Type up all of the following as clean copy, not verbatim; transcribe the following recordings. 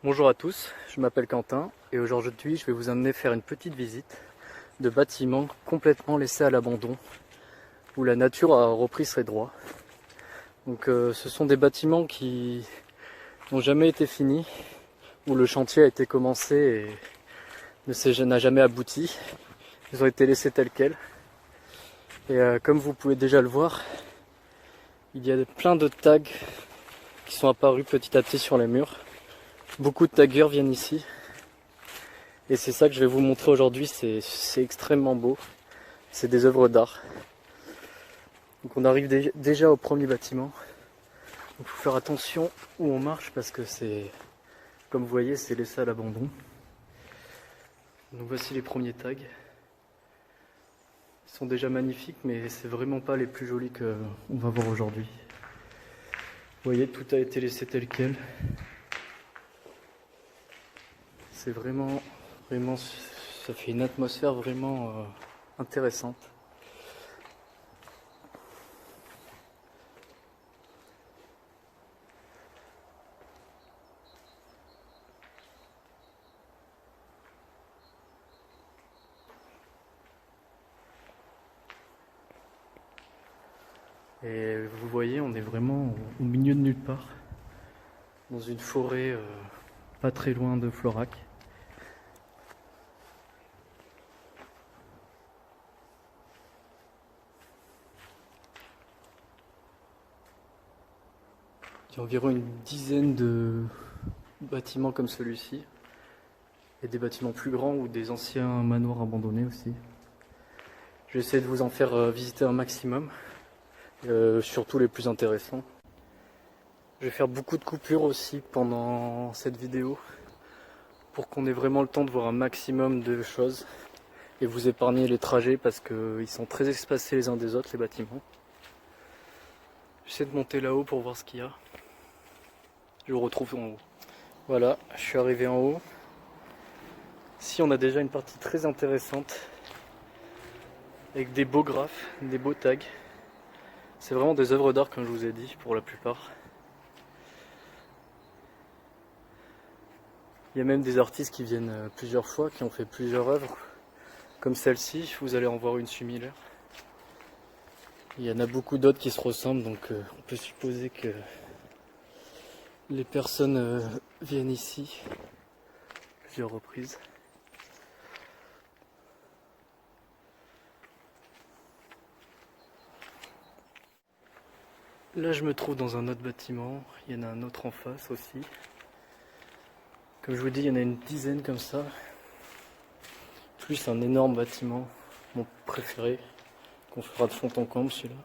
Bonjour à tous, je m'appelle Quentin et aujourd'hui je vais vous amener faire une petite visite de bâtiments complètement laissés à l'abandon où la nature a repris ses droits. Donc ce sont des bâtiments qui n'ont jamais été finis, où le chantier a été commencé et n'a jamais abouti. Ils ont été laissés tels quels. Et comme vous pouvez déjà le voir, il y a plein de tags qui sont apparus petit à petit sur les murs. Beaucoup de taggeurs viennent ici. Et c'est ça que je vais vous montrer aujourd'hui, c'est extrêmement beau. C'est des œuvres d'art. Donc on arrive déjà au premier bâtiment. Il faut faire attention où on marche parce que c'est, comme vous voyez, c'est laissé à l'abandon. Donc voici les premiers tags. Ils sont déjà magnifiques, mais c'est vraiment pas les plus jolis qu'on va voir aujourd'hui. Vous voyez, tout a été laissé tel quel. C'est vraiment, ça fait une atmosphère vraiment intéressante. Et vous voyez, on est vraiment au milieu de nulle part, dans une forêt pas très loin de Florac. Il y a environ une dizaine de bâtiments comme celui-ci, et des bâtiments plus grands ou des anciens manoirs abandonnés aussi. Je vais essayer de vous en faire visiter un maximum, surtout les plus intéressants. Je vais faire beaucoup de coupures aussi pendant cette vidéo pour qu'on ait vraiment le temps de voir un maximum de choses et vous épargner les trajets parce qu'ils sont très espacés les uns des autres, les bâtiments. J'essaie de monter là-haut pour voir ce qu'il y a. Je vous retrouve en haut. Voilà, je suis arrivé en haut. Ici on a déjà une partie très intéressante avec des beaux graphes, des beaux tags. C'est vraiment des œuvres d'art comme je vous ai dit pour la plupart. Il y a même des artistes qui viennent plusieurs fois, qui ont fait plusieurs œuvres. Comme celle-ci, vous allez en voir une similaire. Il y en a beaucoup d'autres qui se ressemblent, donc on peut supposer que les personnes viennent ici plusieurs reprises. Là je me trouve dans un autre bâtiment, il y en a un autre en face aussi. Comme je vous dis, il y en a une dizaine comme ça. Plus un énorme bâtiment, mon préféré, qu'on fera de fond en comble celui-là.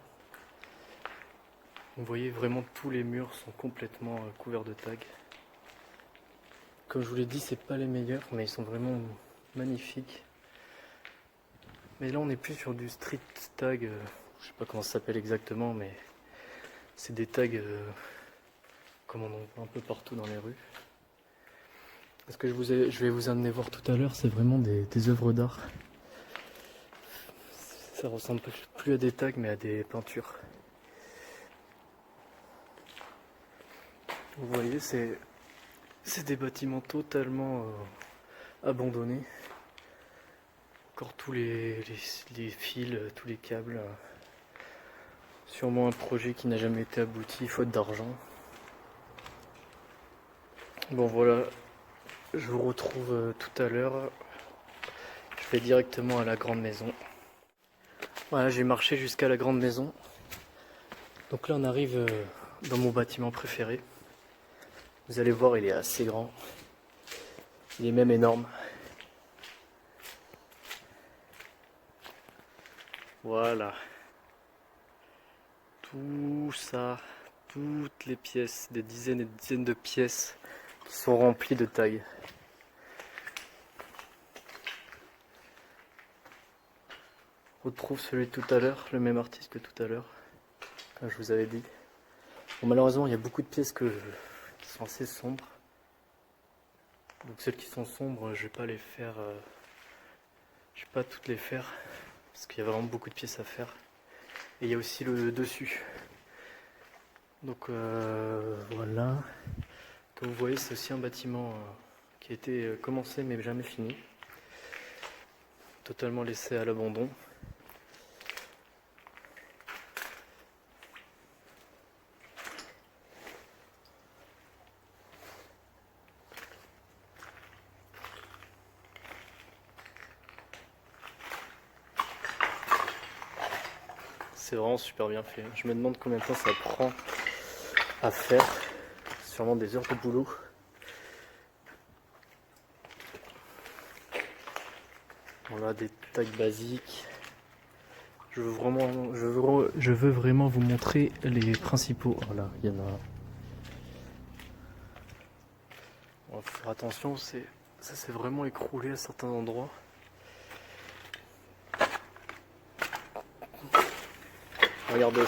Vous voyez vraiment tous les murs sont complètement couverts de tags. Comme je vous l'ai dit, c'est pas les meilleurs, mais ils sont vraiment magnifiques. Mais là on n'est plus sur du street tag, je sais pas comment ça s'appelle exactement, mais c'est des tags comme on en voit un peu partout dans les rues. Ce que je vais vous amener voir tout à l'heure, c'est vraiment des œuvres d'art. Ça ressemble plus à des tags mais à des peintures. Vous voyez, c'est des bâtiments totalement abandonnés. Encore tous les fils, tous les câbles. Sûrement un projet qui n'a jamais été abouti, faute d'argent. Bon voilà, je vous retrouve tout à l'heure. Je vais directement à la grande maison. Voilà, j'ai marché jusqu'à la grande maison. Donc là on arrive dans mon bâtiment préféré. Vous allez voir, il est assez grand. Il est même énorme. Voilà. Tout ça, toutes les pièces, des dizaines et des dizaines de pièces qui sont remplies de tags. On retrouve celui de tout à l'heure, le même artiste que tout à l'heure, comme je vous avais dit. Bon, malheureusement, il y a beaucoup de pièces qui sont assez sombres. Donc celles qui sont sombres, je vais pas les faire. Je vais pas toutes les faire parce qu'il y a vraiment beaucoup de pièces à faire. Et il y a aussi le dessus. Donc voilà. Comme vous voyez, c'est aussi un bâtiment qui a été commencé mais jamais fini. Totalement laissé à l'abandon. C'est vraiment super bien fait. Je me demande combien de temps ça prend à faire. Sûrement des heures de boulot. Voilà, des tags basiques. Je veux vraiment vous montrer les principaux. Voilà, il y en a. On va faire attention, ça s'est vraiment écroulé à certains endroits. Regardez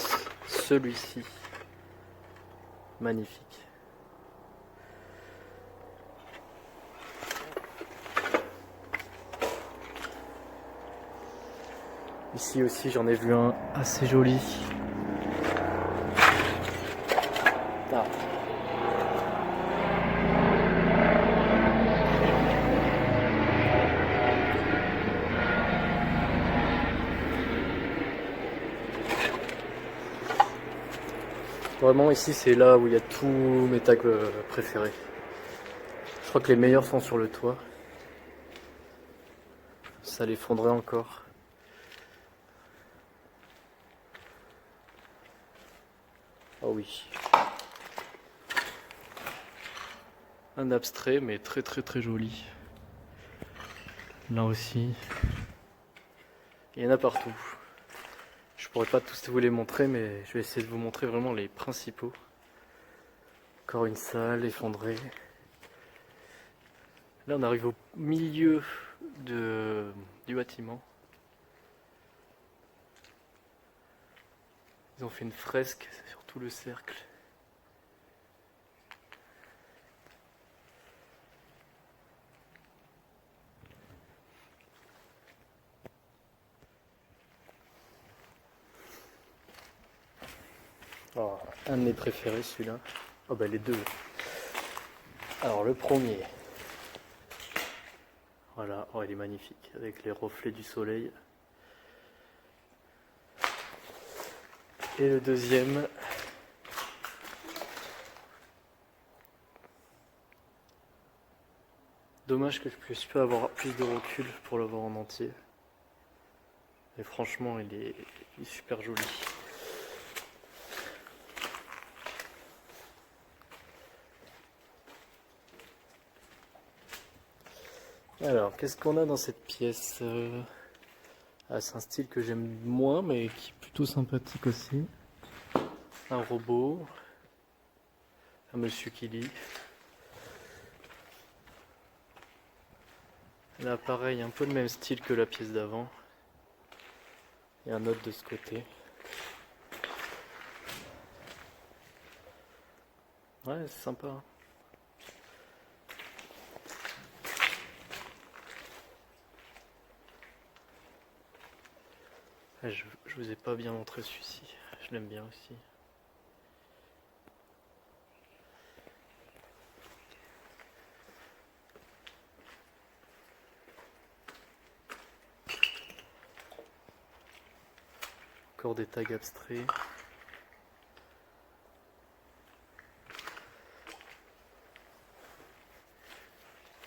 celui-ci. Magnifique. Ici aussi j'en ai vu un assez joli. Ah. Vraiment ici c'est là où il y a tous mes tags préférés. Je crois que les meilleurs sont sur le toit. Ça les fondrait encore. Ah oui. Un abstrait mais très très très joli. Là aussi. Il y en a partout. Je pourrais pas tous vous les montrer mais je vais essayer de vous montrer vraiment les principaux. Encore une salle effondrée. Là on arrive au milieu du bâtiment. Ils ont fait une fresque sur tout le cercle. Oh, un de mes préférés celui-là. Oh bah les deux. Alors le premier. Voilà, oh il est magnifique avec les reflets du soleil. Et le deuxième. Dommage que je puisse pas avoir plus de recul pour le voir en entier. Mais franchement il est super joli. Alors, qu'est-ce qu'on a dans cette pièce c'est un style que j'aime moins, mais qui est plutôt sympathique aussi. Un robot. Un monsieur qui lit. Là, pareil, un peu le même style que la pièce d'avant. Et un autre de ce côté. Ouais, c'est sympa. Je vous ai pas bien montré celui-ci, je l'aime bien aussi. Encore des tags abstraits.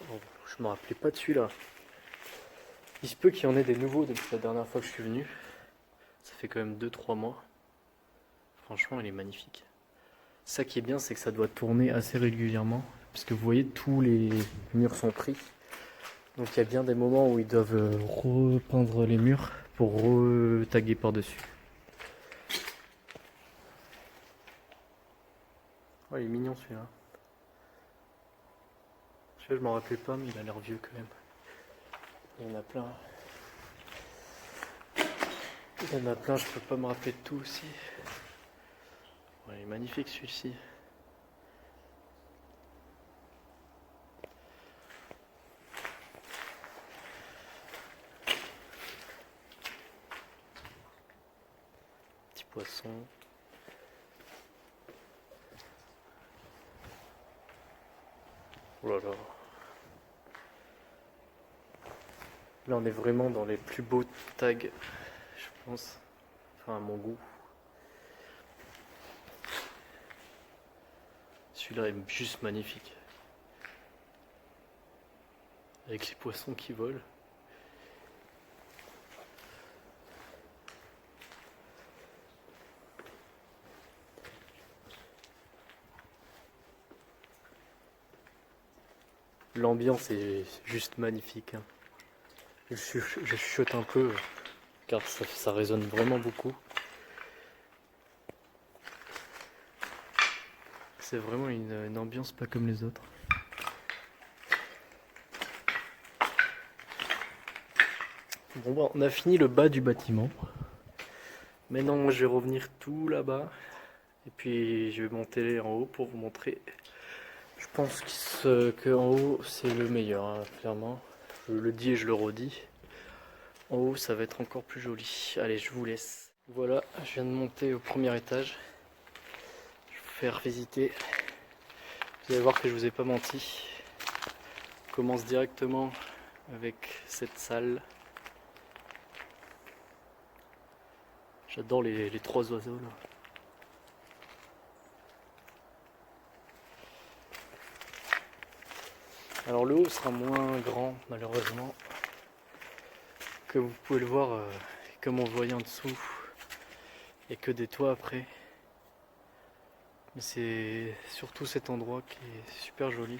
Oh, je me rappelais pas de celui-là. Il se peut qu'il y en ait des nouveaux depuis la dernière fois que je suis venu. Ça fait quand même 2-3 mois. Franchement, il est magnifique. Ça qui est bien, c'est que ça doit tourner assez régulièrement. Parce que vous voyez, tous les murs sont pris. Donc il y a bien des moments où ils doivent repeindre les murs pour re-taguer par-dessus. Oh, il est mignon celui-là. Je m'en rappelais pas, mais il a l'air vieux quand même. Il y en a plein. Il y en a plein, je peux pas me rappeler de tout aussi. Ouais, il est magnifique celui-ci. Petit poisson. Oh là là. Là on est vraiment dans les plus beaux tags, je pense. Enfin à mon goût. Celui-là est juste magnifique. Avec les poissons qui volent. L'ambiance est juste magnifique. Hein. Je chuchote un peu car ça résonne vraiment beaucoup. C'est vraiment une ambiance pas comme les autres. Bon bah, on a fini le bas du bâtiment. Maintenant moi je vais revenir tout là-bas. Et puis je vais monter en haut pour vous montrer. Je pense qu'en haut c'est le meilleur, hein, clairement. Je le dis et je le redis. En haut ça va être encore plus joli. Allez, je vous laisse. Voilà, je viens de monter au premier étage. Je vais vous faire visiter. Vous allez voir que je vous ai pas menti. On commence directement avec cette salle. J'adore les trois oiseaux là. Alors le haut sera moins grand malheureusement. Que vous pouvez le voir comme on voyait en dessous. Et que des toits après. Mais c'est surtout cet endroit qui est super joli.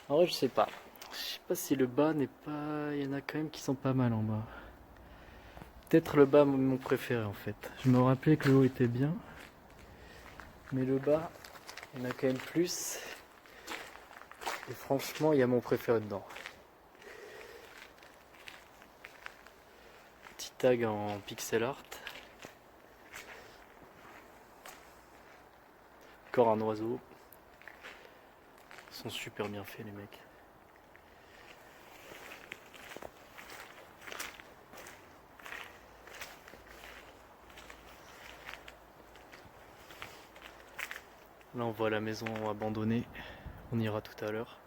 En vrai je sais pas. Je sais pas si le bas n'est pas. Il y en a quand même qui sont pas mal en bas. Peut-être le bas mon préféré en fait. Je me rappelais que le haut était bien. Mais le bas, il y en a quand même plus. Et franchement, il y a mon préféré dedans. Petit tag en pixel art. Encore un oiseau. Ils sont super bien faits les mecs. Là on voit la maison abandonnée. On ira tout à l'heure.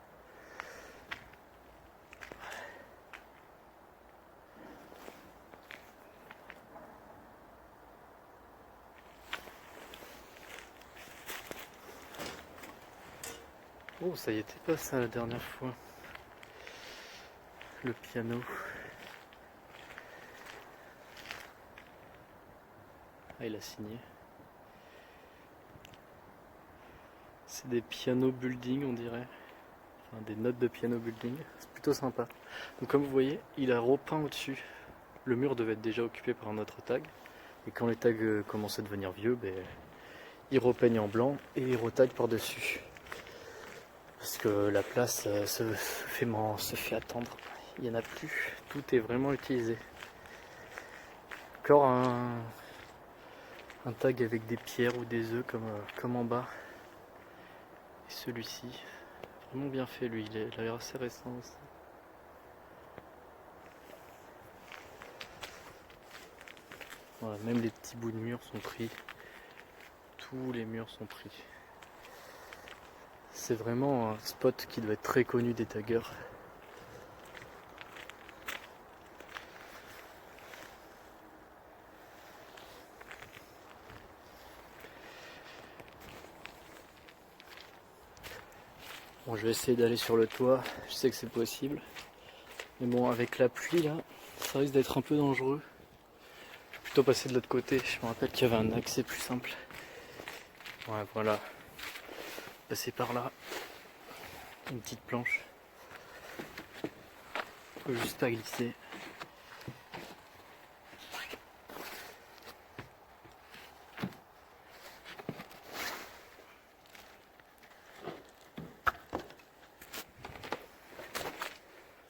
Oh, ça y était pas ça la dernière fois. Le piano. Ah, il a signé. C'est des pianos building, on dirait. Enfin, des notes de piano building. C'est plutôt sympa. Donc, comme vous voyez, il a repeint au-dessus. Le mur devait être déjà occupé par un autre tag. Et quand les tags commencent à devenir vieux, ben, il repeigne en blanc et il retague par-dessus. Parce que la place se fait attendre. Il n'y en a plus. Tout est vraiment utilisé. Encore un tag avec des pierres ou des œufs comme en bas. Et celui-ci, vraiment bien fait lui. Il a l'air assez récent aussi. Voilà, même les petits bouts de mur sont pris. Tous les murs sont pris. C'est vraiment un spot qui doit être très connu des taggers. Bon, je vais essayer d'aller sur le toit, je sais que c'est possible. Mais bon, avec la pluie là, ça risque d'être un peu dangereux. Je vais plutôt passer de l'autre côté, je me rappelle qu'il y avait un accès plus simple. Ouais, voilà. Passer par là. Une petite planche. Faut juste pas glisser.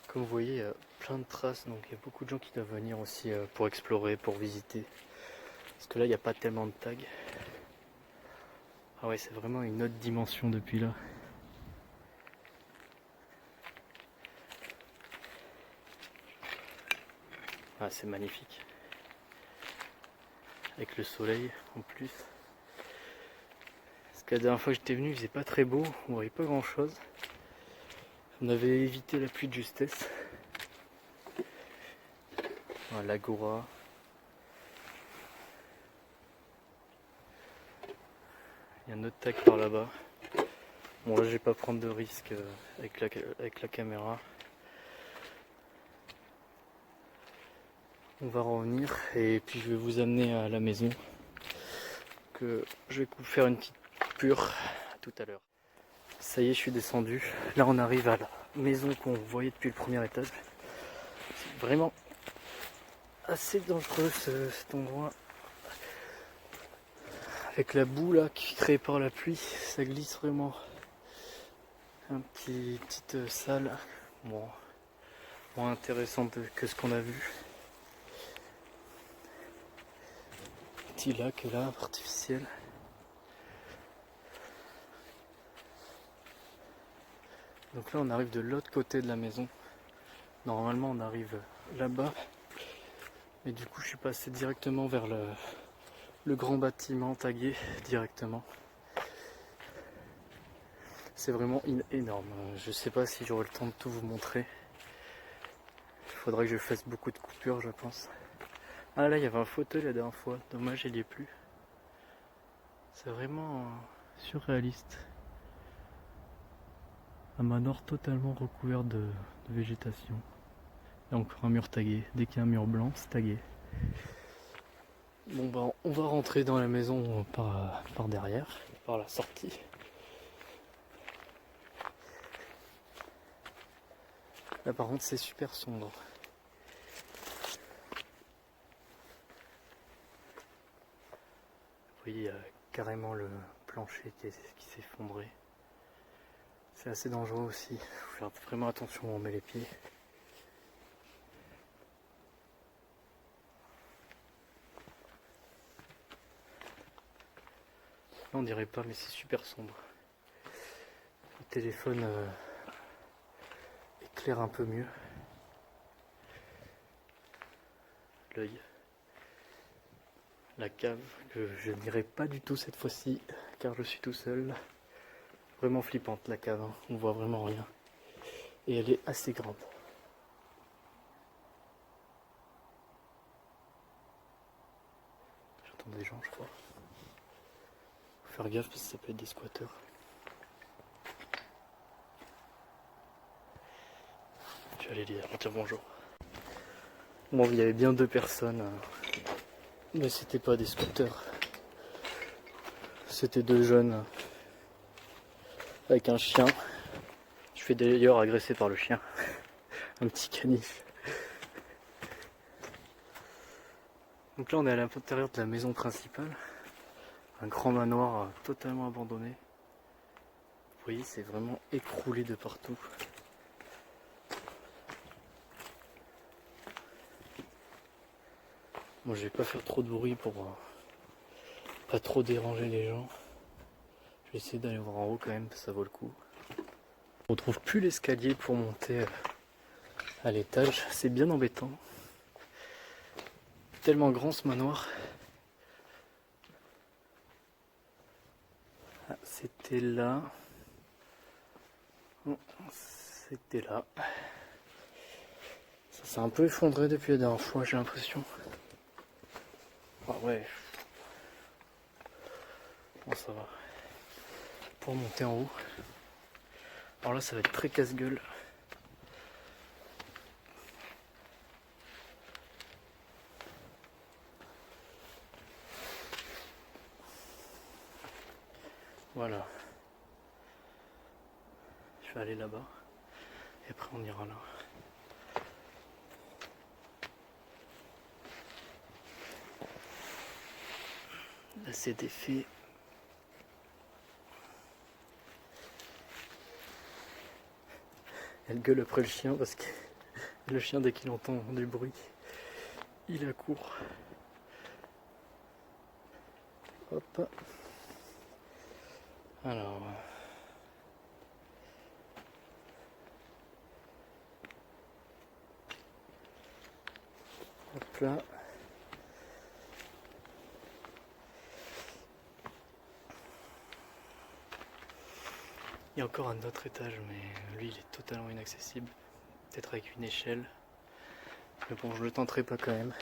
Comme vous voyez, il y a plein de traces, donc il y a beaucoup de gens qui doivent venir aussi pour explorer, pour visiter. Parce que là, il n'y a pas tellement de tags. Ah ouais, c'est vraiment une autre dimension depuis là. Ah, c'est magnifique. Avec le soleil en plus. Parce que la dernière fois que j'étais venu, il faisait pas très beau, on voyait pas grand chose. On avait évité la pluie de justesse. Voilà, l'agora. Il y a un autre tag par là-bas. Bon là je vais pas prendre de risque avec la caméra. On va revenir et puis je vais vous amener à la maison. Que je vais vous faire une petite coupure tout à l'heure. Ça y est, je suis descendu. Là on arrive à la maison qu'on voyait depuis le premier étage. C'est vraiment assez dangereux cet endroit. Avec la boue là qui est créée par la pluie, ça glisse vraiment. Petite salle, bon, moins intéressante que ce qu'on a vu. Petit lac là, artificiel. Donc là on arrive de l'autre côté de la maison. Normalement on arrive là-bas. Mais du coup je suis passé directement vers le grand bâtiment tagué directement. C'est vraiment énorme. Je sais pas si j'aurai le temps de tout vous montrer. Il faudrait que je fasse beaucoup de coupures je pense. Ah là il y avait un fauteuil la dernière fois. Dommage il n'y est plus. C'est vraiment surréaliste. Un manoir totalement recouvert de végétation. Et encore un mur tagué. Dès qu'il y a un mur blanc, c'est tagué. Bon bah on va rentrer dans la maison par derrière, par la sortie. Là par contre c'est super sombre. Vous voyez il y a carrément le plancher qui s'est effondré. C'est assez dangereux aussi. Il faut faire vraiment attention où on met les pieds. Là on dirait pas mais c'est super sombre. Le téléphone éclaire un peu mieux. L'œil. La cave que je n'irai pas du tout cette fois-ci car je suis tout seul. Vraiment flippante la cave, hein. On voit vraiment rien. Et elle est assez grande. J'entends des gens je crois. Faut faire gaffe parce que ça peut être des squatteurs. Je vais aller leur dire bonjour. Bon il y avait bien 2 personnes. Mais c'était pas des squatteurs. C'était 2 jeunes. Avec un chien. Je fais d'ailleurs agresser par le chien. Un petit canif. Donc là on est à l'intérieur de la maison principale. Un grand manoir totalement abandonné. Vous voyez c'est vraiment écroulé de partout. Moi je vais pas faire trop de bruit pour pas trop déranger les gens. Je vais essayer d'aller voir en haut quand même, ça vaut le coup. On retrouve plus l'escalier pour monter à l'étage, c'est bien embêtant. Tellement grand ce manoir. Ah, c'était là. C'était là. Ça s'est un peu effondré depuis la dernière fois, j'ai l'impression. Ah ouais. Bon ça va. Pour monter en haut. Alors là ça va être très casse-gueule. Voilà. Je vais aller là-bas. Et après on ira là. Là c'était fait. Elle gueule après le chien parce que le chien dès qu'il entend du bruit, il accourt. Hop. Alors. Hop là. Il y a encore un autre étage, mais lui il est totalement inaccessible. Peut-être avec une échelle. Mais bon, je le tenterai pas quand même.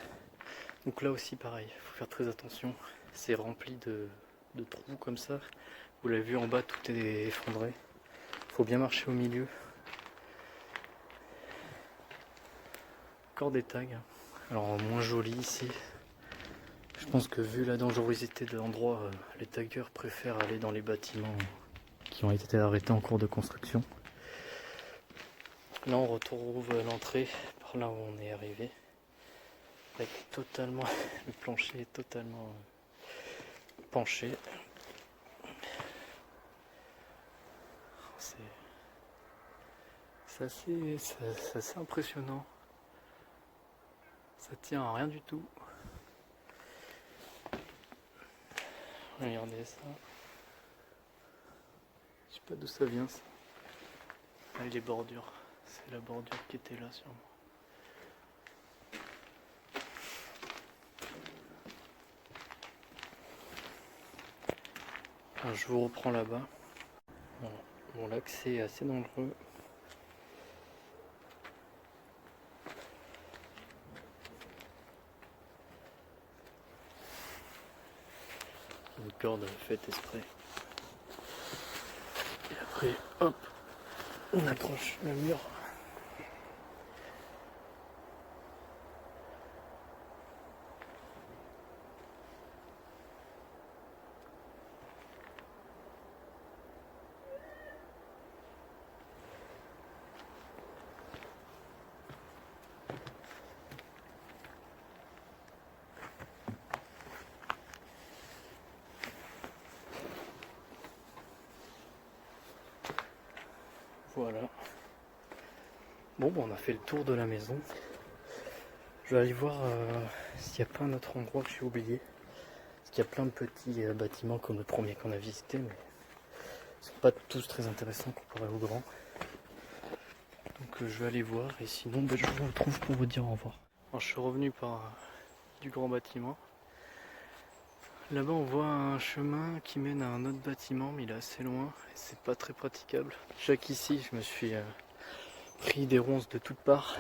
Donc là aussi pareil, il faut faire très attention. C'est rempli de trous comme ça. Vous l'avez vu en bas, tout est effondré. Il faut bien marcher au milieu. Encore des tags. Alors moins joli ici. Je pense que vu la dangerosité de l'endroit, les taggeurs préfèrent aller dans les bâtiments qui ont été arrêtés en cours de construction. Là on retrouve l'entrée par là où on est arrivé. Avec totalement, le plancher est totalement penché. C'est assez impressionnant. Ça tient à rien du tout. Regardez ça. Je sais pas d'où ça vient ça. Ah, les bordures. C'est la bordure qui était là sûrement. Alors, je vous reprends là-bas. Bon, l'accès est assez dangereux. Une corde faite exprès. Et après, hop, on accroche le mur. Voilà. Bon, on a fait le tour de la maison. Je vais aller voir s'il n'y a pas un autre endroit que j'ai oublié. Parce qu'il y a plein de petits bâtiments comme le premier qu'on a visité, mais ils sont pas tous très intéressants comparé aux grands. Donc je vais aller voir et sinon je vous retrouve pour vous dire au revoir. Alors, je suis revenu par du grand bâtiment. Là-bas on voit un chemin qui mène à un autre bâtiment, mais il est assez loin et c'est pas très praticable. Chaque ici je me suis pris des ronces de toutes parts.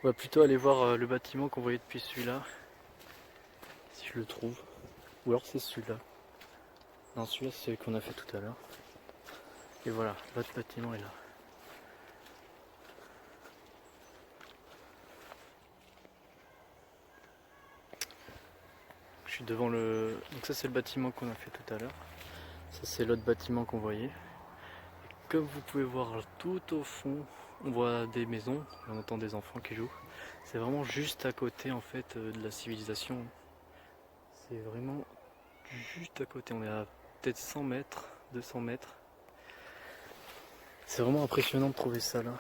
On va plutôt aller voir le bâtiment qu'on voyait depuis celui-là. Si je le trouve. Ou alors c'est celui-là. Non, celui-là c'est celui qu'on a fait tout à l'heure. Et voilà, l'autre bâtiment est là. Je suis devant le... Donc ça c'est le bâtiment qu'on a fait tout à l'heure. Ça c'est l'autre bâtiment qu'on voyait. Et comme vous pouvez voir tout au fond, on voit des maisons, et on entend des enfants qui jouent. C'est vraiment juste à côté en fait de la civilisation. C'est vraiment juste à côté, on est à peut-être 100 mètres, 200 mètres. C'est vraiment impressionnant de trouver ça là.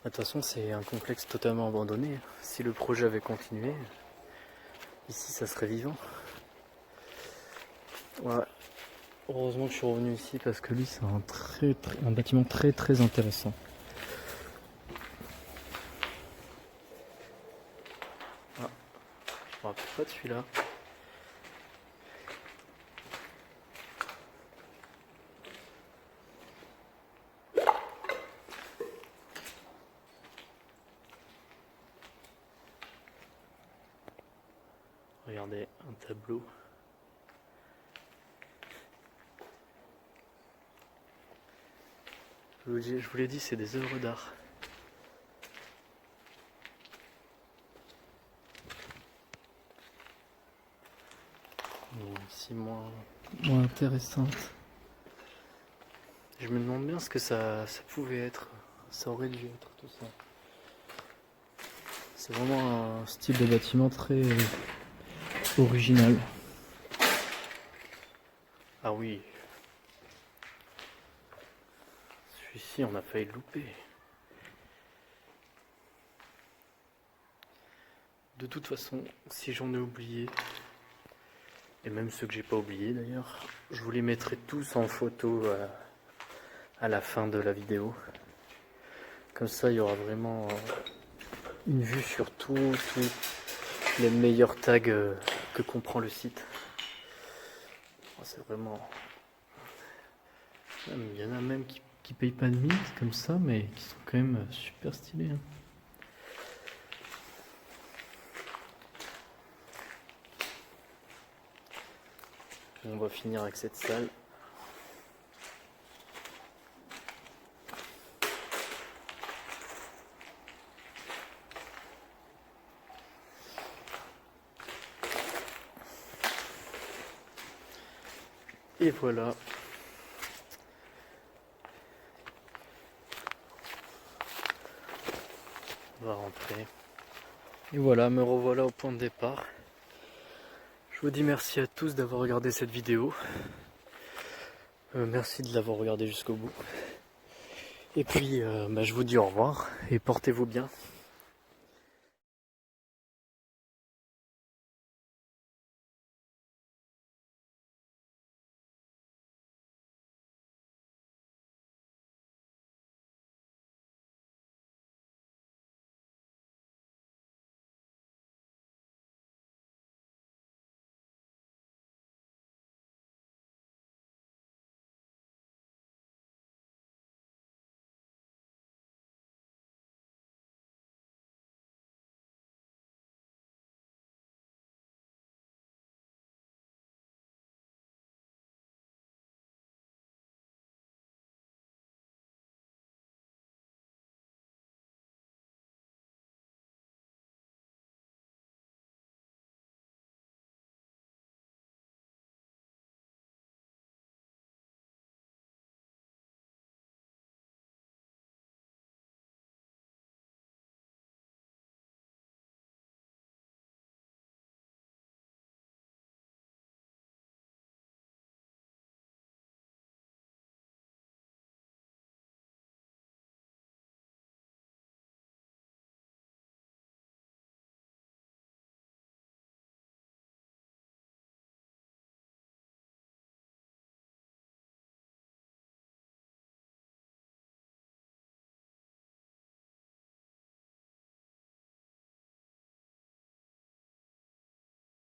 De toute façon c'est un complexe totalement abandonné. Si le projet avait continué, ici ça serait vivant. Ouais. Heureusement que je suis revenu ici parce que lui c'est un bâtiment très intéressant. Ah, je me rappelle pas de celui-là. Regardez, un tableau. Je vous l'ai dit, c'est des œuvres d'art. Ici moins intéressante. Je me demande bien ce que ça pouvait être. Ça aurait dû être tout ça. C'est vraiment un style de bâtiment très original. Ah oui. Celui-ci, on a failli le louper. De toute façon, si j'en ai oublié, et même ceux que j'ai pas oubliés d'ailleurs, je vous les mettrai tous en photo à la fin de la vidéo. Comme ça, il y aura vraiment une vue sur tous les meilleurs tags que comprend le site. C'est vraiment... Il y en a même qui payent pas de mine comme ça, mais qui sont quand même super stylés. Hein. On va finir avec cette salle. Et voilà. On va rentrer. Et voilà, me revoilà au point de départ. Je vous dis merci à tous d'avoir regardé cette vidéo. Merci de l'avoir regardé jusqu'au bout. Et puis, je vous dis au revoir et portez-vous bien.